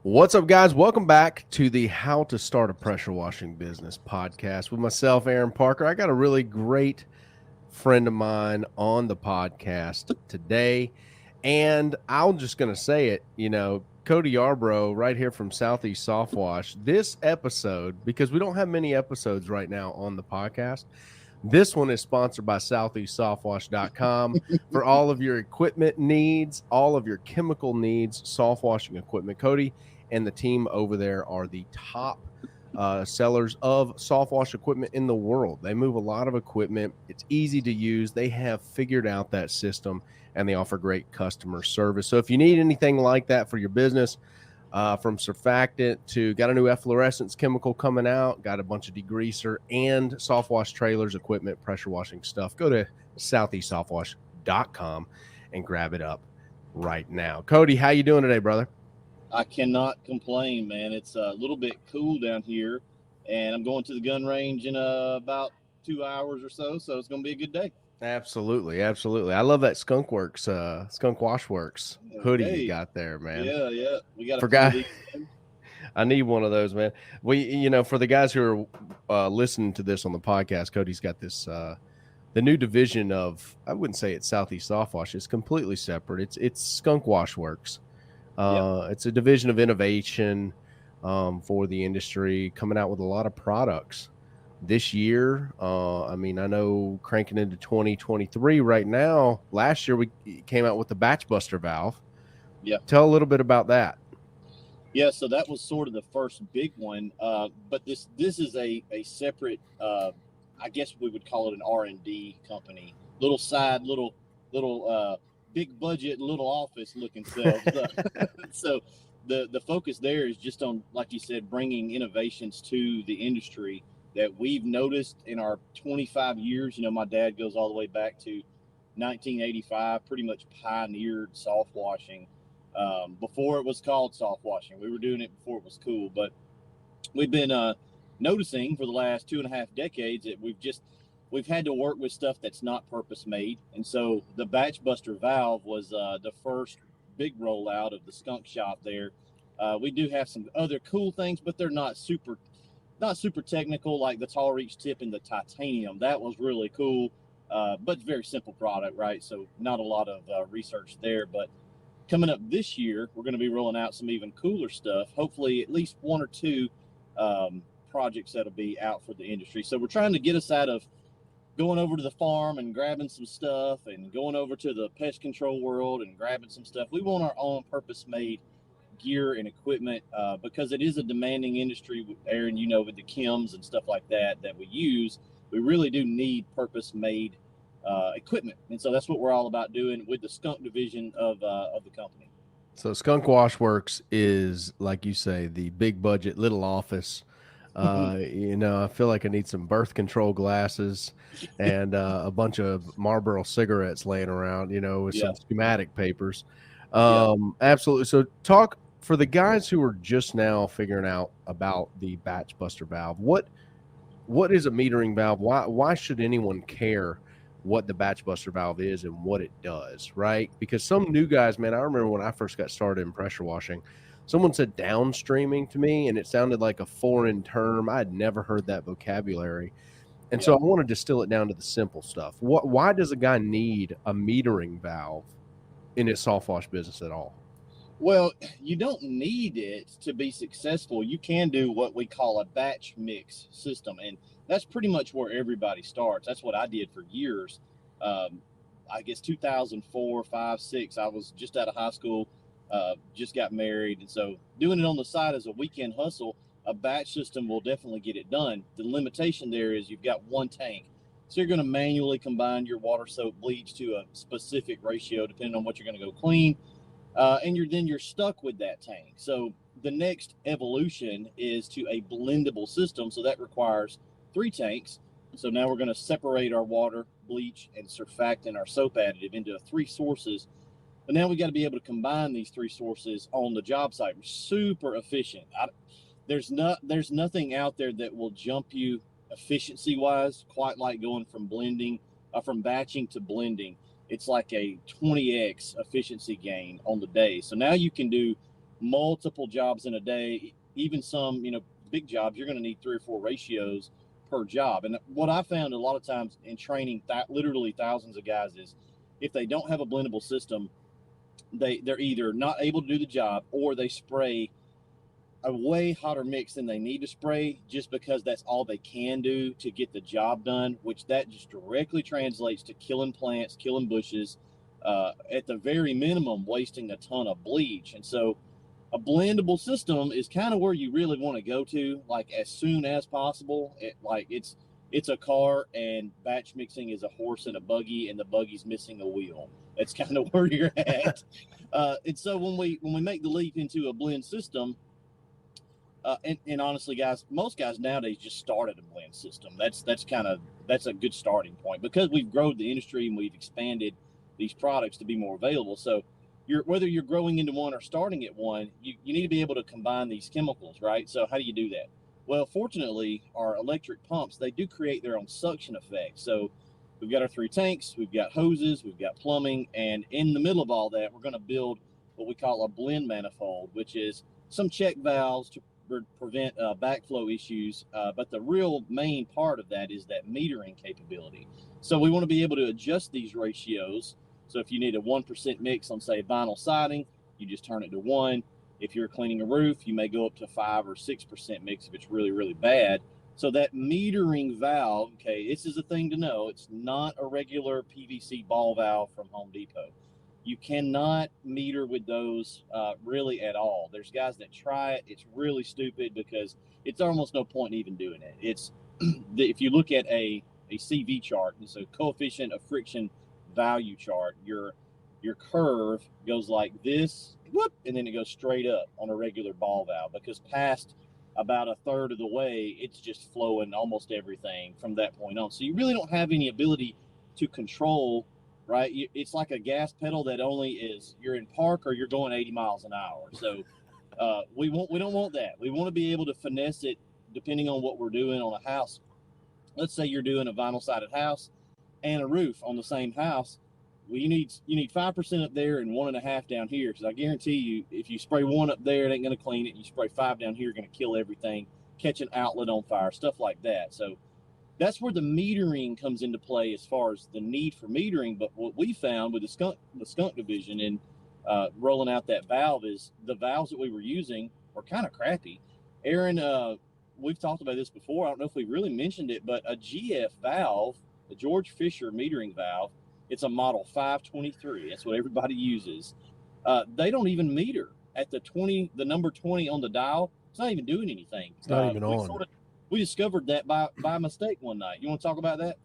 What's up, guys? Welcome back to the How to Start a Pressure Washing Business podcast with myself, Aaron Parker. I got a really great friend of mine on the podcast today, and I'm just going to say it, Coty Yarbrough right here from Southeast Softwash. This episode, because we don't have many episodes right now on the podcast, this one is sponsored by SoutheastSoftwash.com for all of your equipment needs, all of your chemical needs, soft washing equipment. Coty and the team over there are the top sellers of soft wash equipment in the world. They move a lot of equipment. It's easy to use. They have figured out that system, and they offer great customer service. So if you need anything like that for your business, from surfactant to got a new efflorescence chemical coming out, got a bunch of degreaser and soft wash trailers, equipment, pressure washing stuff, go to southeastsoftwash.com and grab it up right now. Coty, how you doing today, brother? I cannot complain, man. It's a little bit cool down here, and I'm going to the gun range in about 2 hours or so it's going to be a good day. Absolutely. I love that Skunk Wash Works hoodie you got there, man. Yeah. We got I need one of those, man. For the guys who are listening to this on the podcast, Coty's got this the new division of, I wouldn't say it's Southeast Softwash. It's completely separate. It's Skunk Wash Works. It's a division of innovation for the industry, coming out with a lot of products this year. I know cranking into 2023 right now. Last year we came out with the Batch Buster valve. Yeah. Tell a little bit about that. Yeah, so that was sort of the first big one. But this is a separate, I guess we would call it an R&D company. Little big budget little office looking stuff. So the focus there is just on, like you said, bringing innovations to the industry that we've noticed in our 25 years. My dad goes all the way back to 1985, pretty much pioneered soft washing before it was called soft washing. We were doing it before it was cool, but we've been noticing for the last 2.5 decades that we've had to work with stuff that's not purpose made. And so the Batch Buster valve was the first big rollout of the skunk shop there. We do have some other cool things, but they're not super technical, like the tall reach tip and the titanium. That was really cool, but very simple product, right? So not a lot of research there. But coming up this year, we're going to be rolling out some even cooler stuff. Hopefully at least one or two projects that'll be out for the industry. So we're trying to get us out of going over to the farm and grabbing some stuff and going over to the pest control world and grabbing some stuff. We want our own purpose-made gear and equipment because it is a demanding industry, Aaron, with the chems and stuff like that we use. We really do need purpose-made equipment. And so that's what we're all about doing with the skunk division of the company. So Skunk Wash Works is, like you say, the big budget little office. I feel like I need some birth control glasses and a bunch of Marlboro cigarettes laying around, with some schematic papers. Absolutely. So talk for the guys who are just now figuring out about the Batch Buster valve. What is a metering valve? Why should anyone care what the Batch Buster valve is and what it does, right? Because some new guys, man, I remember when I first got started in pressure washing, someone said downstreaming to me, and it sounded like a foreign term. I had never heard that vocabulary. And so I want to distill it down to the simple stuff. Why does a guy need a metering valve in his soft wash business at all? Well, you don't need it to be successful. You can do what we call a batch mix system, and that's pretty much where everybody starts. That's what I did for years. I guess 2004, 5, 6, I was just out of high school. Just got married, and so doing it on the side as a weekend hustle, a batch system will definitely get it done. The limitation there is you've got one tank, so you're going to manually combine your water soap bleach to a specific ratio depending on what you're going to go clean, and you're stuck with that tank. So the next evolution is to a blendable system, so that requires 3 tanks. So now we're going to separate our water, bleach, and surfactant, our soap additive, into 3 sources. But now we got to be able to combine these 3 sources on the job site. Super efficient. There's nothing out there that will jump you efficiency wise quite like going from batching to blending. It's like a 20x efficiency gain on the day. So now you can do multiple jobs in a day, even some, big jobs, you're going to need 3 or 4 ratios per job. And what I found a lot of times in training literally thousands of guys is if they don't have a blendable system, they're either not able to do the job or they spray a way hotter mix than they need to spray just because that's all they can do to get the job done, which that just directly translates to killing plants, killing bushes, at the very minimum, wasting a ton of bleach. And so a blendable system is kind of where you really want to go to, like as soon as possible. It's a car, and batch mixing is a horse and a buggy, and the buggy's missing a wheel. That's kind of where you're at. And so when we make the leap into a blend system, and honestly, guys, most guys nowadays just start at a blend system. That's a good starting point because we've grown the industry and we've expanded these products to be more available. So whether you're growing into one or starting at one, you need to be able to combine these chemicals, right? So how do you do that? Well, fortunately, our electric pumps, they do create their own suction effect. So we've got our 3 tanks, we've got hoses, we've got plumbing, and in the middle of all that, we're going to build what we call a blend manifold, which is some check valves to prevent backflow issues. But the real main part of that is that metering capability. So we want to be able to adjust these ratios. So if you need a 1% mix on, say, vinyl siding, you just turn it to 1. If you're cleaning a roof, you may go up to 5 or 6% mix if it's really, really bad. So that metering valve, okay, this is a thing to know. It's not a regular PVC ball valve from Home Depot. You cannot meter with those really at all. There's guys that try it. It's really stupid because it's almost no point in even doing it. It's if you look at a CV chart, it's a coefficient of friction value chart. Your curve goes like this, whoop, and then it goes straight up on a regular ball valve because past about a third of the way, it's just flowing almost everything from that point on. So you really don't have any ability to control, right? It's like a gas pedal that only is you're in park or you're going 80 miles an hour. So we don't want that. We want to be able to finesse it depending on what we're doing on a house. Let's say you're doing a vinyl sided house and a roof on the same house. Well, you need 5% up there and 1.5 down here, because I guarantee you, if you spray 1 up there, it ain't going to clean it. You spray 5 down here, going to kill everything, catch an outlet on fire, stuff like that. So that's where the metering comes into play as far as the need for metering. But what we found with the skunk division and rolling out that valve is the valves that we were using were kind of crappy. Aaron, we've talked about this before. I don't know if we really mentioned it, but a GF valve, the George Fisher metering valve, it's a model 523. That's what everybody uses. They don't even meter at the number 20 on the dial. It's not even doing anything. It's not even on. We discovered that by mistake one night. You want to talk about that?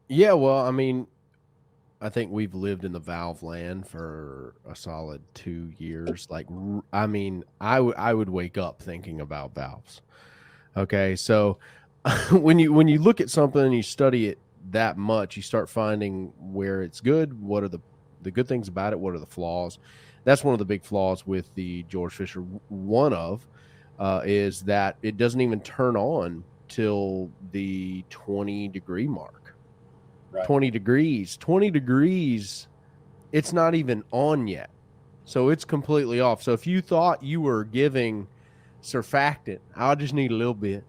Yeah, well, I mean, I think we've lived in the valve land for a solid 2 years. Like, I mean, I would wake up thinking about valves. Okay, so when you look at something and you study it that much, you start finding where it's good. What are the good things about it? What are the flaws? That's one of the big flaws with the George Fisher. One of is that it doesn't even turn on till the 20-degree mark. Right. 20 degrees, it's not even on yet. So it's completely off. So if you thought you were giving surfactant, I just need a little bit,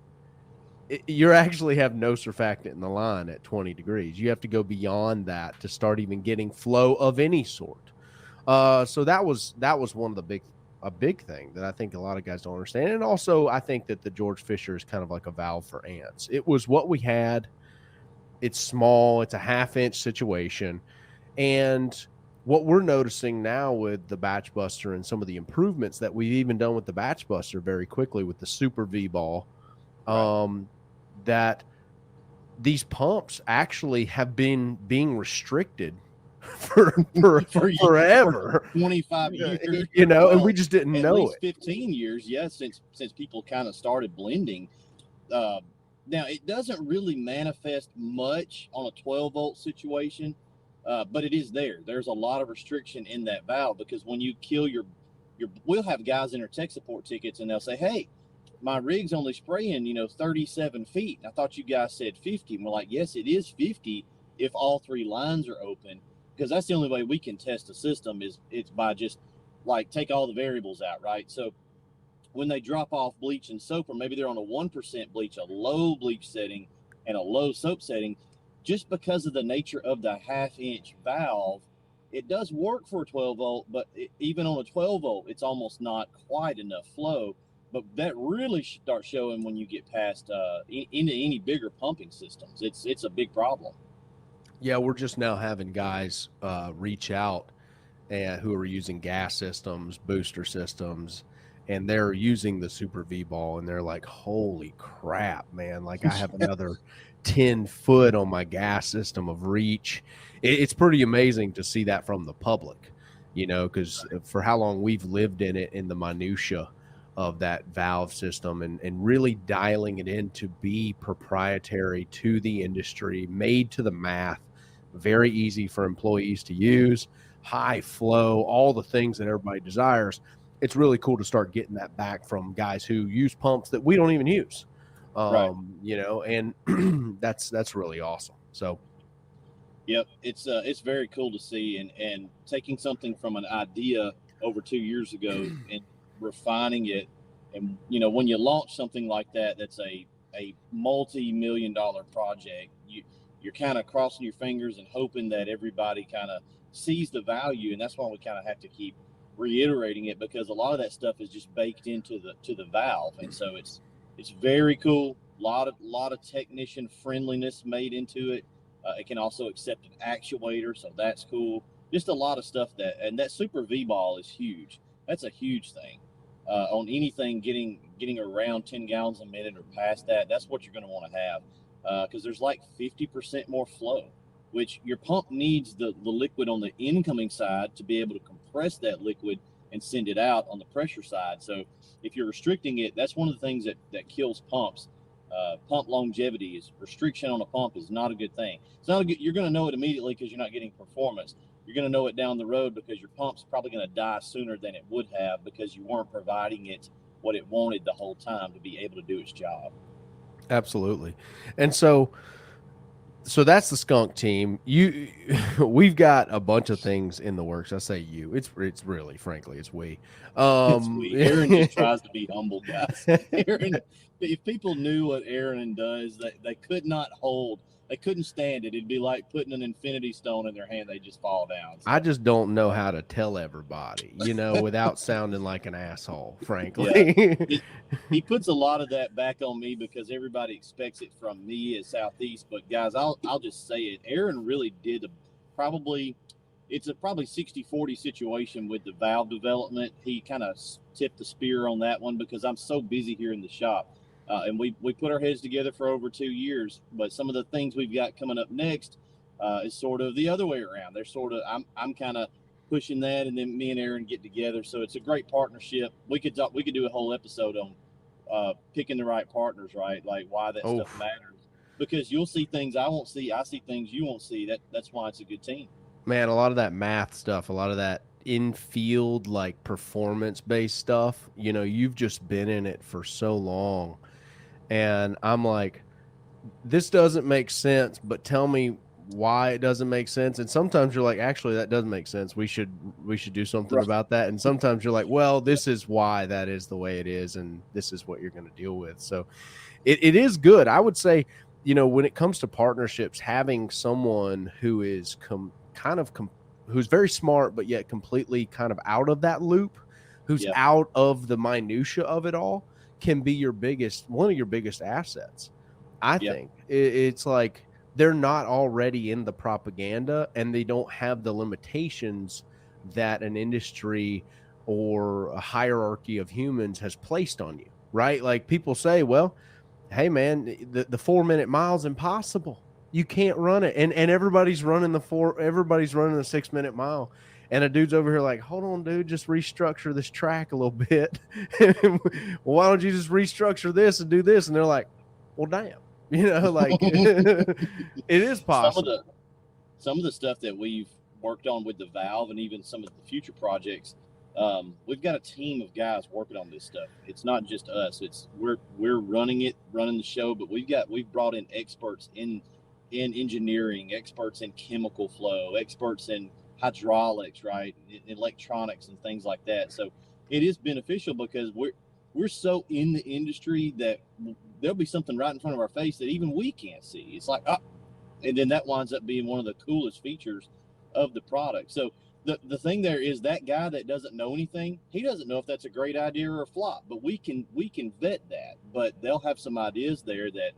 you actually have no surfactant in the line at 20 degrees. You have to go beyond that to start even getting flow of any sort. So that was one of a big thing that I think a lot of guys don't understand. And also, I think that the George Fisher is kind of like a valve for ants. It was what we had. It's small. It's a 1/2-inch situation. And what we're noticing now with the Batch Buster and some of the improvements that we've even done with the Batch Buster very quickly with the Super V-Ball, right, that these pumps actually have been being restricted for forever, 25 years, and we just didn't know it. 15 years, yes, since people kind of started blending. Now it doesn't really manifest much on a 12-volt situation, but it is there. There's a lot of restriction in that valve because when you kill we'll have guys in our tech support tickets and they'll say, "Hey, my rig's only spraying, 37 feet. And I thought you guys said 50. And we're like, yes, it is 50 if all 3 lines are open, because that's the only way we can test the system is it's by just like take all the variables out, right? So when they drop off bleach and soap, or maybe they're on a 1% bleach, a low bleach setting, and a low soap setting, just because of the nature of the 1/2-inch valve, it does work for a 12 volt, but even on a 12 volt, it's almost not quite enough flow. But that really starts showing when you get past into any bigger pumping systems. It's a big problem. Yeah, we're just now having guys reach out and who are using gas systems, booster systems, and they're using the Super V ball, and they're like, "Holy crap, man! Like I have another 10 foot on my gas system of reach." It's pretty amazing to see that from the public, because for how long we've lived in it, in the minutia of that valve system, and really dialing it in to be proprietary to the industry, made to the math, very easy for employees to use, high flow, all the things that everybody desires. It's really cool to start getting that back from guys who use pumps that we don't even use. Right. And that's really awesome. So Yep, it's very cool to see, and taking something from an idea over 2 years ago and refining it. And when you launch something like that, that's a multi-million-dollar project, you're kind of crossing your fingers and hoping that everybody kind of sees the value, and that's why we kind of have to keep reiterating it, because a lot of that stuff is just baked into the valve, and so it's very cool. Lot of technician friendliness made into it. It can also accept an actuator, so that's cool. Just a lot of stuff and that Super V ball is huge. That's a huge thing. On anything getting around 10 gallons a minute or past that, that's what you're going to want to have, because there's like 50% more flow, which your pump needs the liquid on the incoming side to be able to compress that liquid and send it out on the pressure side. So if you're restricting it, that's one of the things that kills pumps. Pump longevity is restriction on a pump is not a good thing. It's not a good. You're going to know it immediately because you're not getting performance. You're going to know it down the road because your pump's probably going to die sooner than it would have, because you weren't providing it what it wanted the whole time to be able to do its job. absolutely. And so that's the skunk team. We've got a bunch of things in the works. I say it's really, frankly, it's we. Aaron just tries to be humble, guys. Aaron, if people knew what Aaron does, they could not hold. They couldn't stand it. It'd be like putting an infinity stone in their hand. They just fall down. So. I just don't know how to tell everybody, without sounding like an asshole, frankly. Yeah. He puts a lot of that back on me because everybody expects it from me at Southeast. But guys, I'll just say it. Aaron really did it's a probably 60-40 situation with the valve development. He kind of tipped the spear on that one because I'm so busy here in the shop. And we put our heads together for over 2 years, but some of the things we've got coming up next is sort of the other way around. They're sort of, I'm kind of pushing that, and then me and Aaron get together. So it's a great partnership. We could do a whole episode on picking the right partners, right? Like why that stuff matters, because you'll see things I won't see. I see things you won't see. That's why it's a good team. Man, a lot of that math stuff, a lot of that in-field, like performance-based stuff, you've just been in it for so long. And I'm like, this doesn't make sense, but tell me why it doesn't make sense. And sometimes you're like, actually, that doesn't make sense. We should do something about that. And sometimes you're like, well, this is why that is the way it is, and this is what you're going to deal with. So it is good. I would say, when it comes to partnerships, having someone who is who's very smart, but yet completely kind of out of that loop, who's out of the minutia of it all, can be one of your biggest assets. I think it's like they're not already in the propaganda, and they don't have the limitations that an industry or a hierarchy of humans has placed on you, right? Like people say, well, hey man, the 4-minute mile is impossible. You can't run it. And everybody's running the 6-minute mile. And a dude's over here like, hold on, dude, just restructure this track a little bit. Well, why don't you just restructure this and do this? And they're like, well, damn, like it is possible. Some of the stuff that we've worked on with the valve, and even some of the future projects, we've got a team of guys working on this stuff. It's not just us. We're running the show, but we've brought in experts in engineering, experts in chemical flow, experts in hydraulics, right, electronics and things like that. So it is beneficial because we're so in the industry that there'll be something right in front of our face that even we can't see. It's like, oh, and then that winds up being one of the coolest features of the product. So the thing there is that guy that doesn't know anything, he doesn't know if that's a great idea or a flop, but we can vet that. But they'll have some ideas there that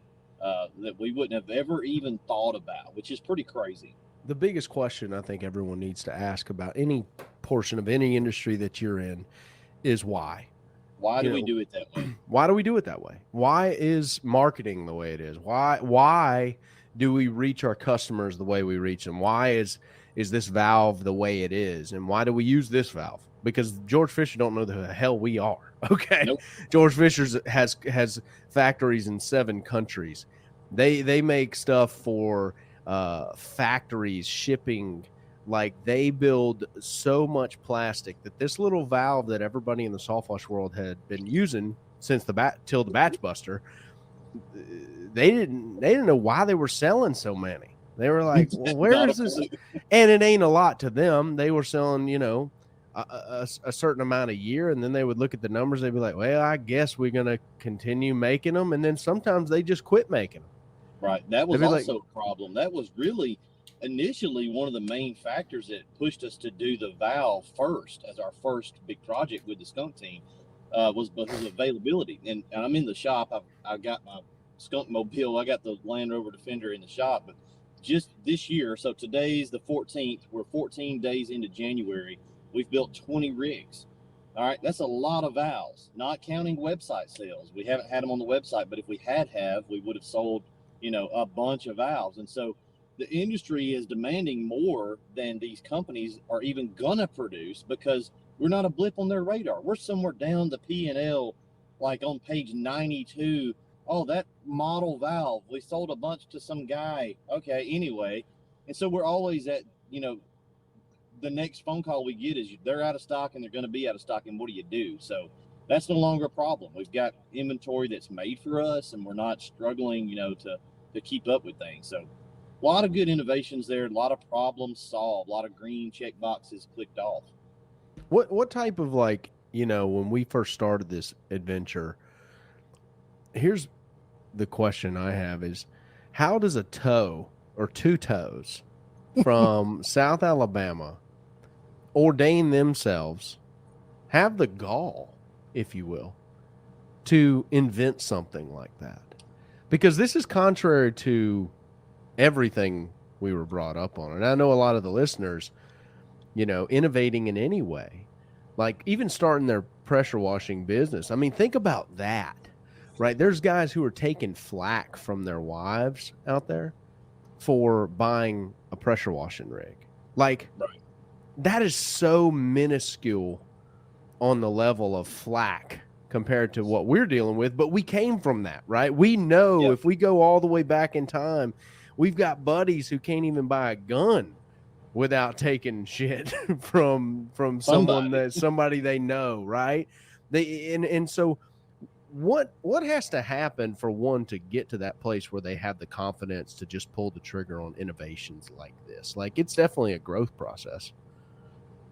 that we wouldn't have ever even thought about, which is pretty crazy. The biggest question I think everyone needs to ask about any portion of any industry that you're in is why. Why do we do it that way? Why do we do it that way? Why is marketing the way it is? Why do we reach our customers the way we reach them? Why is this valve the way it is? And why do we use this valve? Because George Fisher don't know the hell we are. Okay. Nope. George Fisher has factories in 7 countries. They make stuff for factories, shipping. Like, they build so much plastic that this little valve that everybody in the Softwash world had been using since the batch buster, they didn't know why they were selling so many. They were like, well, where is this? And it ain't a lot to them. They were selling, a certain amount a year, and then they would look at the numbers. They'd be like, well, I guess we're going to continue making them. And then sometimes they just quit making them. Right. That was also a problem. That was really initially one of the main factors that pushed us to do the valve first as our first big project with the skunk team, was because of availability. And I'm in the shop. I've got my skunk mobile. I got the Land Rover Defender in the shop. But just this year, so today's the 14th. We're 14 days into January. We've built 20 rigs. All right, that's a lot of valves, not counting website sales. We haven't had them on the website, but if we we would have sold, a bunch of valves. And so the industry is demanding more than these companies are even gonna produce, because we're not a blip on their radar. We're somewhere down the P&L, like on page 92. Oh, that model valve, we sold a bunch to some guy. Okay, anyway. And so we're always at, the next phone call we get is they're out of stock and they're going to be out of stock. And what do you do? So that's no longer a problem. We've got inventory that's made for us, and we're not struggling, to keep up with things. So a lot of good innovations there, a lot of problems solved, a lot of green check boxes clicked off. What type of, when we first started this adventure, here's the question I have is, how does a toe or 2 toes from South Alabama ordain themselves, have the gall, if you will, to invent something like that? Because this is contrary to everything we were brought up on. And I know a lot of the listeners, innovating in any way, like even starting their pressure washing business. I mean, think about that, right? There's guys who are taking flack from their wives out there for buying a pressure washing rig. Like, right. That is so minuscule on the level of flack compared to what we're dealing with. But we came from that, right? We know if we go all the way back in time, we've got buddies who can't even buy a gun without taking shit from somebody they know, right? And so what has to happen for one to get to that place where they have the confidence to just pull the trigger on innovations like this? Like, it's definitely a growth process.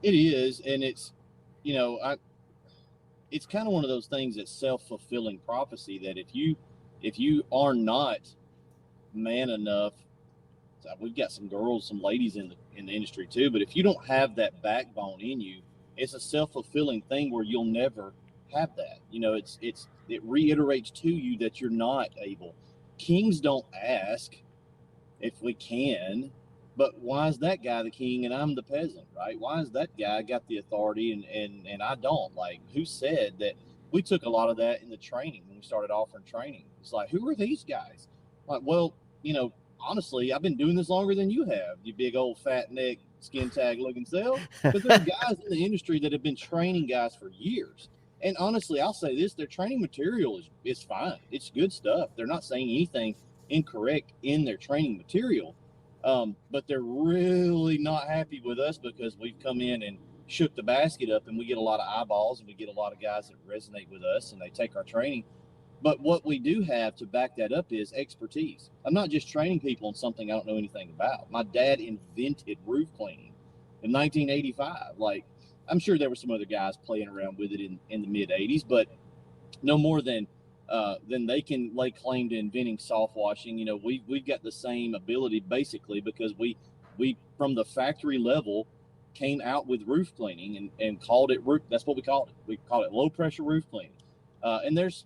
It is, and it's, it's kind of one of those things that's self-fulfilling prophecy, that if you are not man enough, we've got some girls, some ladies in the industry too, but if you don't have that backbone in you, it's a self-fulfilling thing where you'll never have that. It reiterates to you that you're not able. Kings don't ask if we can, but why is that guy the king and I'm the peasant, right? Why is that guy got the authority and I don't? Like, who said that? We took a lot of that in the training when we started offering training. It's like, who are these guys? Like, well, honestly, I've been doing this longer than you have, you big old fat neck, skin tag looking self. But there's guys in the industry that have been training guys for years. And honestly, I'll say this, their training material is fine. It's good stuff. They're not saying anything incorrect in their training material. But they're really not happy with us because we've come in and shook the basket up, and we get a lot of eyeballs, and we get a lot of guys that resonate with us, and they take our training. But what we do have to back that up is expertise. I'm not just training people on something I don't know anything about. My dad invented roof cleaning. in 1985. Like, I'm sure there were some other guys playing around with it in the mid 80s, but no more than they can lay claim to inventing soft washing. You know, we've got the same ability basically because we from the factory level came out with roof cleaning and called it roof. That's what we called it. We called it low pressure roof cleaning. And there's,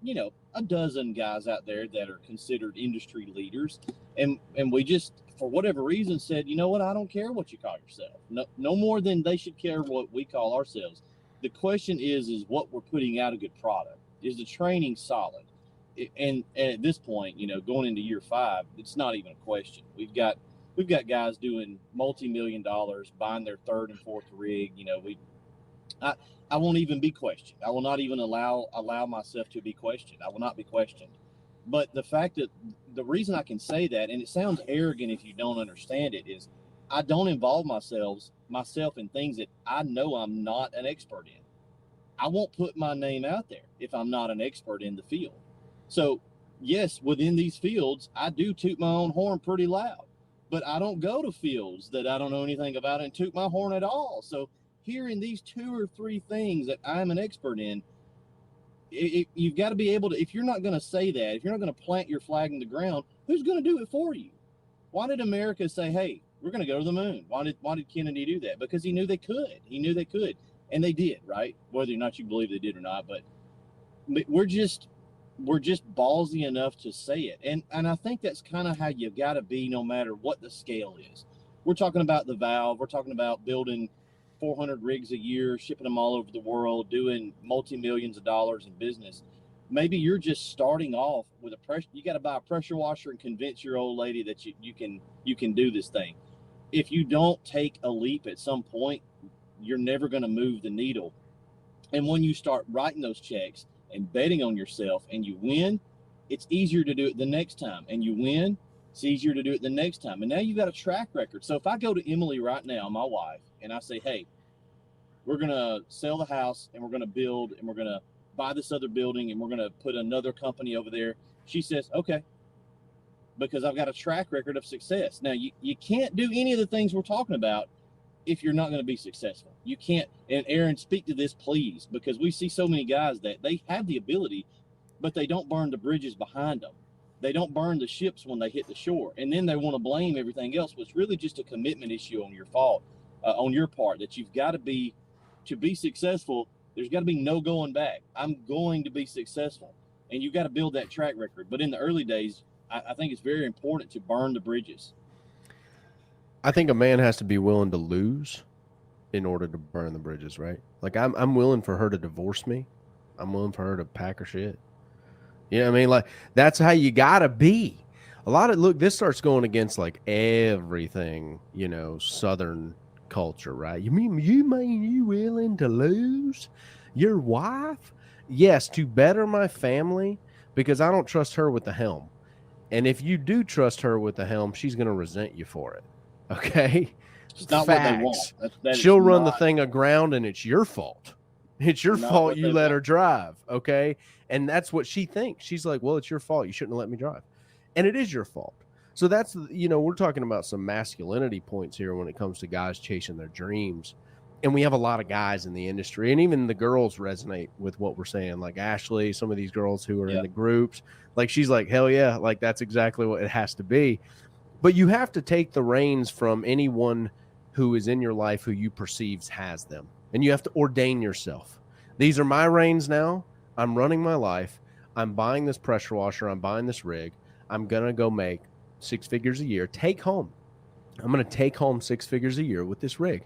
you know, a dozen guys out there that are considered industry leaders, and we just, for whatever reason, said, you know what, I don't care what you call yourself, no more than they should care what we call ourselves. The question is what we're putting out a good product? Is the training solid? And at this point, you know, going into year 5, it's not even a question. We've got guys doing multi-million dollars, buying their 3rd and 4th rig. You know, I won't even be questioned. I will not even allow myself to be questioned. I will not be questioned. But the fact that the reason I can say that, and it sounds arrogant if you don't understand it, is I don't involve myself in things that I know I'm not an expert in. I won't put my name out there if I'm not an expert in the field. So yes, within these fields, I do toot my own horn pretty loud, but I don't go to fields that I don't know anything about and toot my horn at all. So here in these 2 or 3 things that I'm an expert in, you've got to be able to, if you're not going to say that, if you're not going to plant your flag in the ground, who's going to do it for you? Why did America say, hey, we're going to go to the moon? Why did Kennedy do that? Because he knew they could. And they did, right? Whether or not you believe they did or not, but we're just ballsy enough to say it. And I think that's kind of how you've got to be no matter what the scale is. We're talking about the valve. We're talking about building 400 rigs a year, shipping them all over the world, doing multi-millions of dollars in business. Maybe you're just starting off with you got to buy a pressure washer and convince your old lady that you can do this thing. If you don't take a leap at some point, you're never going to move the needle. And when you start writing those checks and betting on yourself and you win, it's easier to do it the next time. And you win, it's easier to do it the next time. And now you've got a track record. So if I go to Emily right now, my wife, and I say, hey, we're going to sell the house and we're going to build and we're going to buy this other building and we're going to put another company over there. She says, okay, because I've got a track record of success. Now, you can't do any of the things we're talking about if you're not going to be successful. You can't, and Aaron, speak to this, please, because we see so many guys that they have the ability, but they don't burn the bridges behind them. They don't burn the ships when they hit the shore. And then they want to blame everything else, but it's really just a commitment issue on your part, that you've got to be successful. There's got to be no going back. I'm going to be successful. And you've got to build that track record. But in the early days, I think it's very important to burn the bridges. I think a man has to be willing to lose in order to burn the bridges, right? Like I'm willing for her to divorce me. I'm willing for her to pack her shit. You know what I mean? Like that's how you gotta be. This starts going against like everything, you know, Southern culture, right? You mean you willing to lose your wife? Yes, to better my family, because I don't trust her with the helm. And if you do trust her with the helm, she's gonna resent you for it. Okay, it's not facts. What they want. That She'll run the thing aground, and it's your fault. It's your fault you let her drive. Okay, and that's what she thinks. She's like, "Well, it's your fault. You shouldn't have let me drive," and it is your fault. So that's, you know, we're talking about some masculinity points here when it comes to guys chasing their dreams, and we have a lot of guys in the industry, and even the girls resonate with what we're saying. Like Ashley, some of these girls who are in the groups, like she's like, "Hell yeah!" Like that's exactly what it has to be. But you have to take the reins from anyone who is in your life who you perceive has them. And you have to ordain yourself. These are my reins now. I'm running my life. I'm buying this pressure washer. I'm buying this rig. I'm going to go make 6 figures a year. I'm going to take home 6 figures a year with this rig.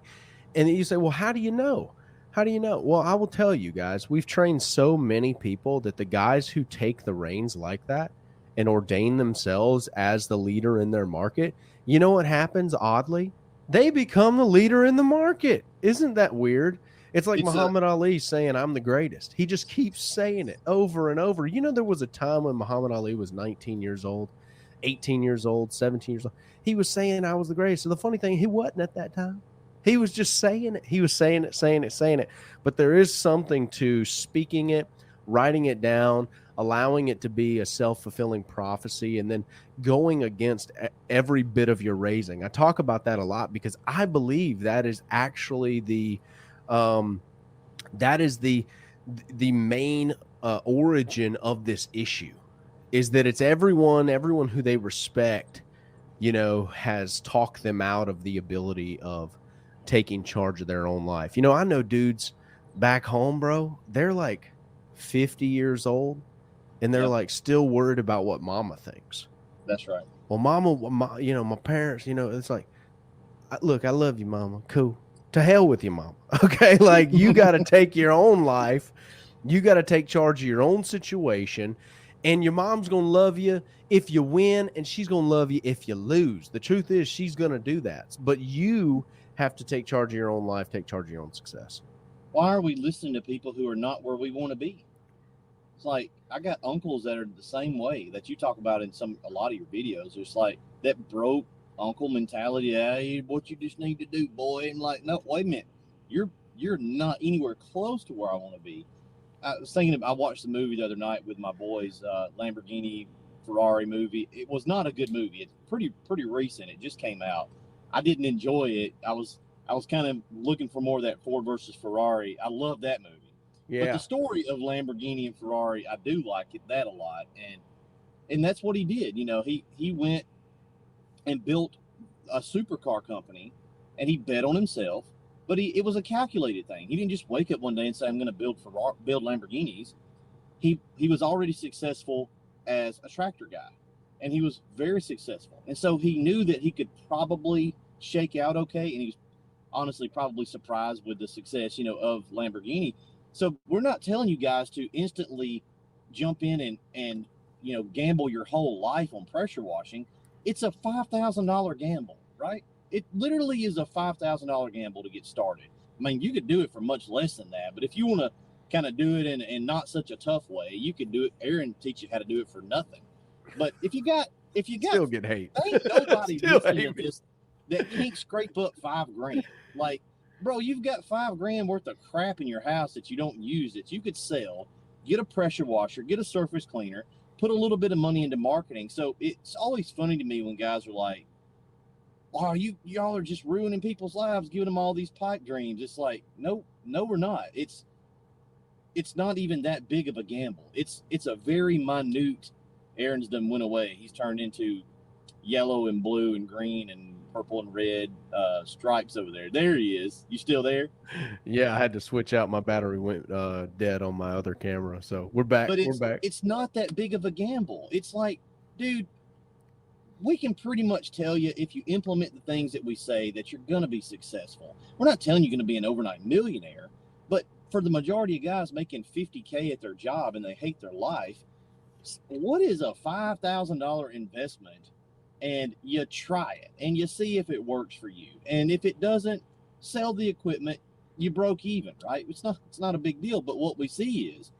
And you say, well, how do you know? How do you know? Well, I will tell you guys, we've trained so many people that the guys who take the reins like that and ordain themselves as the leader in their market, you know what happens oddly? They become the leader in the market. Isn't that weird? It's like Muhammad Ali saying, I'm the greatest. He just keeps saying it over and over. You know, there was a time when Muhammad Ali was 19 years old, 18 years old, 17 years old. He was saying I was the greatest. So the funny thing, he wasn't at that time. He was just saying it. He was saying it. But there is something to speaking it, writing it down, allowing it to be a self-fulfilling prophecy, and then going against every bit of your raising. I talk about that a lot because I believe that is actually um, the main origin of this issue, is that it's everyone who they respect, has talked them out of the ability of taking charge of their own life. I know dudes back home, bro, they're like 50 years old and they're Yep, like still worried about what mama thinks. that's right. Well, mama, my parents, it's like, look, I love you, mama. Cool. To hell with you, mama. Okay. Like, you got to take your own life. You got to take charge of your own situation. And your mom's going to love you if you win, and she's going to love you if you lose. The truth is, she's going to do that. But you have to take charge of your own life, take charge of your own success. Why are we listening to people who are not where we want to be? It's like, I got uncles that are the same way that you talk about in a lot of your videos. It's like that broke uncle mentality. Hey, what you just need to do, boy. And like, no, wait a minute. You're not anywhere close to where I want to be. I was thinking I watched the movie the other night with my boys, Lamborghini Ferrari movie. It was not a good movie. It's pretty recent. It just came out. I didn't enjoy it. I was kind of looking for more of that Ford versus Ferrari. I love that movie. Yeah. But the story of Lamborghini and Ferrari, I do like that a lot. And that's what he did. He went and built a supercar company, and he bet on himself. But it was a calculated thing. He didn't just wake up one day and say, I'm going to build Lamborghinis. He was already successful as a tractor guy, and he was very successful. And so he knew that he could probably shake out okay, and he was honestly probably surprised with the success, of Lamborghini. So we're not telling you guys to instantly jump in and gamble your whole life on pressure washing. It's a $5,000 gamble, right? It literally is a $5,000 gamble to get started. I mean, you could do it for much less than that, but if you want to kind of do it in not such a tough way, you could do it. Aaron teach you how to do it for nothing. But if you got still get hate. Ain't nobody listening to this that can't scrape up $5,000. Like, bro, you've got $5,000 worth of crap in your house that you don't use that you could sell, get a pressure washer, get a surface cleaner, put a little bit of money into marketing. So it's always funny to me when guys are like, oh, y'all are just ruining people's lives, giving them all these pipe dreams. It's like, no, we're not. It's not even that big of a gamble. It's a very minute. Aaron's done went away. He's turned into yellow and blue and green and purple and red stripes over there. There he is. You still there? Yeah, I had to switch out. My battery went dead on my other camera. So we're back. But we're back. It's not that big of a gamble. It's like, dude, we can pretty much tell you if you implement the things that we say that you're going to be successful. We're not telling you going to be an overnight millionaire, but for the majority of guys making $50K at their job and they hate their life, what is a $5,000 investment? And you try it and you see if it works for you. And if it doesn't, sell the equipment, you broke even, right? It's not a big deal. But what we see is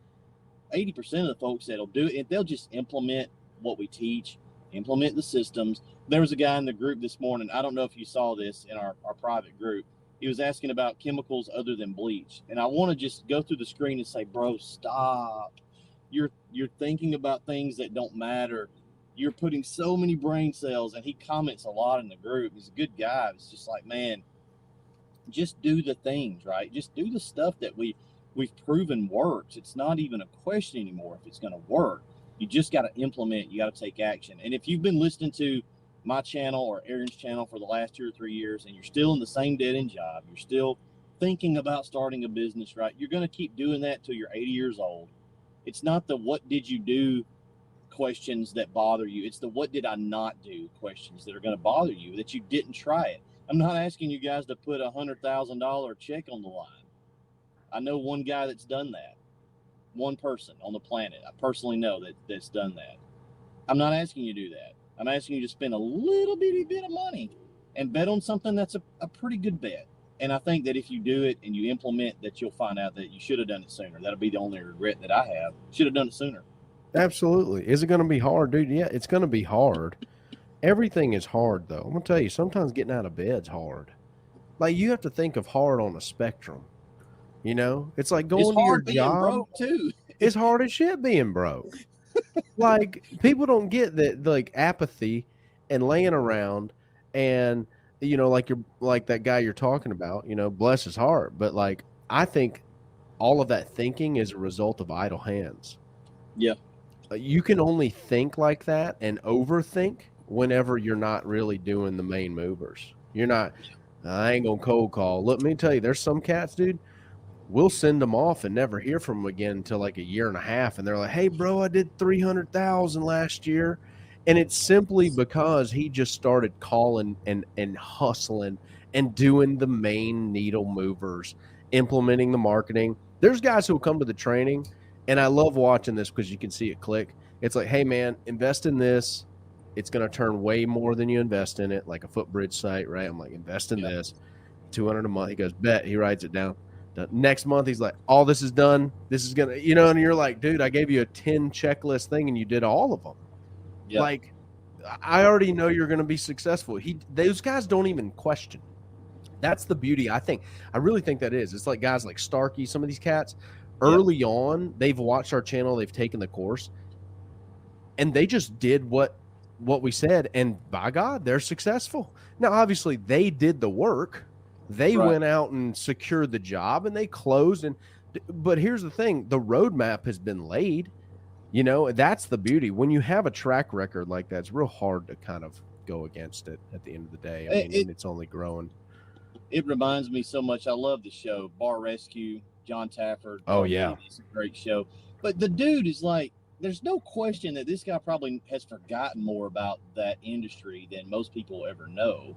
80% of the folks that'll do it, they'll just implement what we teach, implement the systems. There was a guy in the group this morning. I don't know if you saw this in our private group. He was asking about chemicals other than bleach. And I want to just go through the screen and say, bro, stop. You're thinking about things that don't matter. You're putting so many brain cells, and he comments a lot in the group. He's a good guy. It's just like, man, just do the things, right? Just do the stuff that we've proven works. It's not even a question anymore if it's going to work. You just got to implement. You got to take action. And if you've been listening to my channel or Aaron's channel for the last 2 or 3 years, and you're still in the same dead-end job, you're still thinking about starting a business, right? You're going to keep doing that till you're 80 years old. It's not the what did you do questions that bother you. It's the what did I not do questions that are going to bother you, that you didn't try it. I'm not asking you guys to put $100,000 check on the line. I know one guy that's done that. One person on the planet. I personally know that's done that. I'm not asking you to do that. I'm asking you to spend a little bitty bit of money and bet on something that's a pretty good bet. And I think that if you do it and you implement, that you'll find out that you should have done it sooner. That'll be the only regret that I have. Should have done it sooner. Absolutely. Is it going to be hard, dude? Yeah, it's going to be hard. Everything is hard, though. I'm going to tell you, sometimes getting out of bed's hard. Like, you have to think of hard on a spectrum. It's like going to your job. Broke too. It's hard as shit being broke. Like, people don't get that, like, apathy and laying around and, like that guy you're talking about, bless his heart. But, like, I think all of that thinking is a result of idle hands. Yeah. You can only think like that and overthink whenever you're not really doing the main movers. You're not, I ain't gonna cold call. Let me tell you, there's some cats, dude, we'll send them off and never hear from them again until like a year and a half. And they're like, hey, bro, I did 300,000 last year. And it's simply because he just started calling and hustling and doing the main needle movers, implementing the marketing. There's guys who will come to the training, and I love watching this because you can see it click. It's like, hey, man, invest in this. It's going to turn way more than you invest in it, like a footbridge site, right? I'm like, invest in this, $200 a month. He goes, bet. He writes it down. The next month, he's like, all this is done. This is going to, and you're like, dude, I gave you a 10 checklist thing and you did all of them. Yeah. Like, I already know you're going to be successful. Those guys don't even question. That's the beauty. I really think that is. It's like guys like Starkey, some of these cats, early on, they've watched our channel, they've taken the course, and they just did what we said, and by God, they're successful. Now, obviously, they did the work. They went out and secured the job, and they closed. But here's the thing. The roadmap has been laid. That's the beauty. When you have a track record like that, it's real hard to kind of go against it at the end of the day. I mean, it's only growing. It reminds me so much. I love the show, Bar Rescue, John Tafford. Oh, yeah. It's a great show. But the dude is like, there's no question that this guy probably has forgotten more about that industry than most people ever know.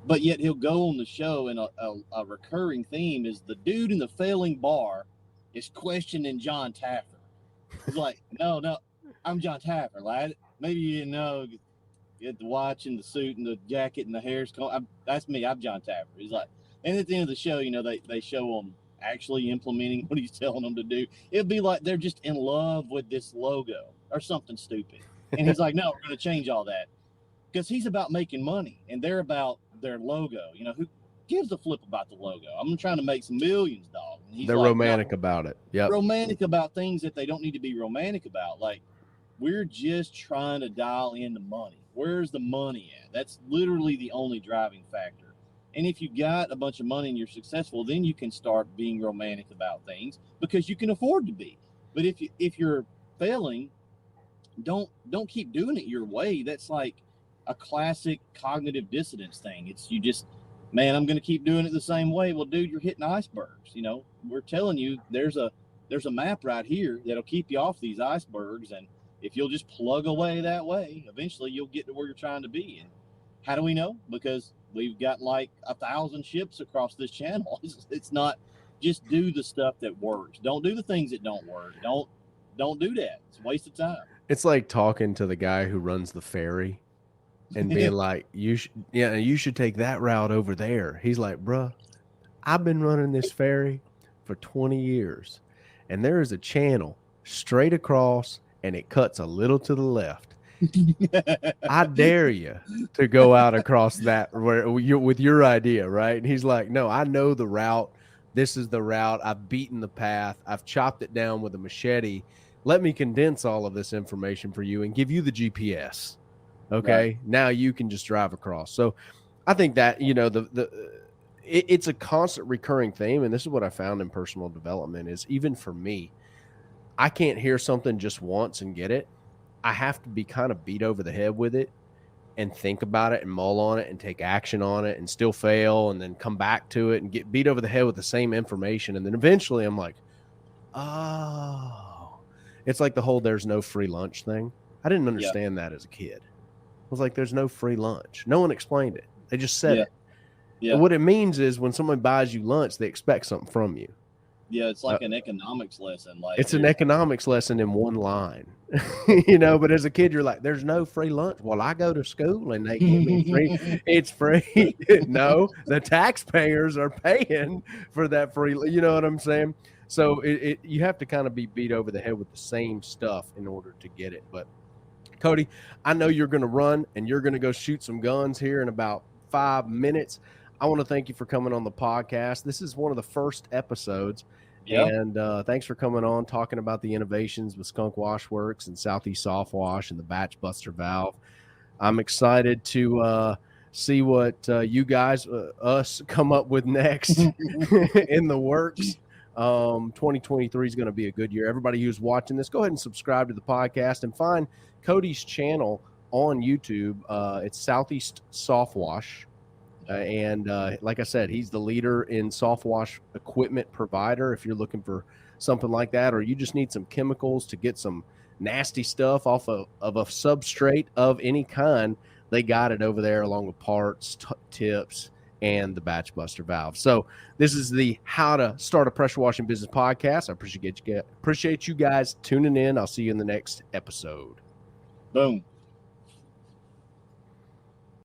But yet he'll go on the show, and a recurring theme is the dude in the failing bar is questioning John Tafford. He's like, no, I'm John Tafford, lad. Maybe you didn't know. Get the watch and the suit and the jacket and the hair's that's me. I'm John Tafford. He's like, and at the end of the show, they show him actually implementing what he's telling them to do. It'd be like they're just in love with this logo or something stupid. And he's like, no, we're going to change all that, because he's about making money and they're about their logo. Who gives a flip about the logo? I'm trying to make some millions, dog. And they're like, romantic about it. Yeah, romantic about things that they don't need to be romantic about. Like, we're just trying to dial in the money. Where's the money at? That's literally the only driving factor. And if you got a bunch of money and you're successful, then you can start being romantic about things because you can afford to be. But if you're failing, don't keep doing it your way. That's like a classic cognitive dissonance thing. It's you just, man, I'm going to keep doing it the same way. Well, dude, you're hitting icebergs. We're telling you there's a map right here that'll keep you off these icebergs, and if you'll just plug away that way, eventually you'll get to where you're trying to be. And how do we know? Because we've got like 1,000 ships across this channel. It's not just do the stuff that works. Don't do the things that don't work. Don't do that. It's a waste of time. It's like talking to the guy who runs the ferry and being like, you should take that route over there. He's like, bruh, I've been running this ferry for 20 years, and there is a channel straight across, and it cuts a little to the left. I dare you to go out across that with your idea, right? And he's like, no, I know the route. This is the route. I've beaten the path. I've chopped it down with a machete. Let me condense all of this information for you and give you the GPS. Okay. Right. Now you can just drive across. So I think that, it's a constant recurring theme. And this is what I found in personal development is, even for me, I can't hear something just once and get it. I have to be kind of beat over the head with it and think about it and mull on it and take action on it and still fail and then come back to it and get beat over the head with the same information. And then eventually I'm like, oh, it's like the whole there's no free lunch thing. I didn't understand that as a kid. I was like, there's no free lunch. No one explained it. They just said it. Yeah. What it means is when someone buys you lunch, they expect something from you. Yeah, it's like an economics lesson. Like it's an economics lesson in one line, But as a kid, you're like, "There's no free lunch." Well, I go to school and they give me free. It's free. No, the taxpayers are paying for that free. You know what I'm saying? So you have to kind of be beat over the head with the same stuff in order to get it. But Coty, I know you're going to run and you're going to go shoot some guns here in about 5 minutes. I want to thank you for coming on the podcast. This is one of the first episodes. Yeah. And thanks for coming on, talking about the innovations with Skunk Wash Works and Southeast Softwash and the Batch Buster valve. I'm excited to see what you guys, us, come up with next in the works. 2023 is going to be a good year. Everybody who's watching this, go ahead and subscribe to the podcast and find Coty's channel on YouTube. It's Southeast Softwash. And like I said, he's the leader in soft wash equipment provider. If you're looking for something like that, or you just need some chemicals to get some nasty stuff off of a substrate of any kind, they got it over there along with parts, tips, and the Batch Buster valve. So this is the How to Start a Pressure Washing Business podcast. I appreciate you guys tuning in. I'll see you in the next episode. Boom.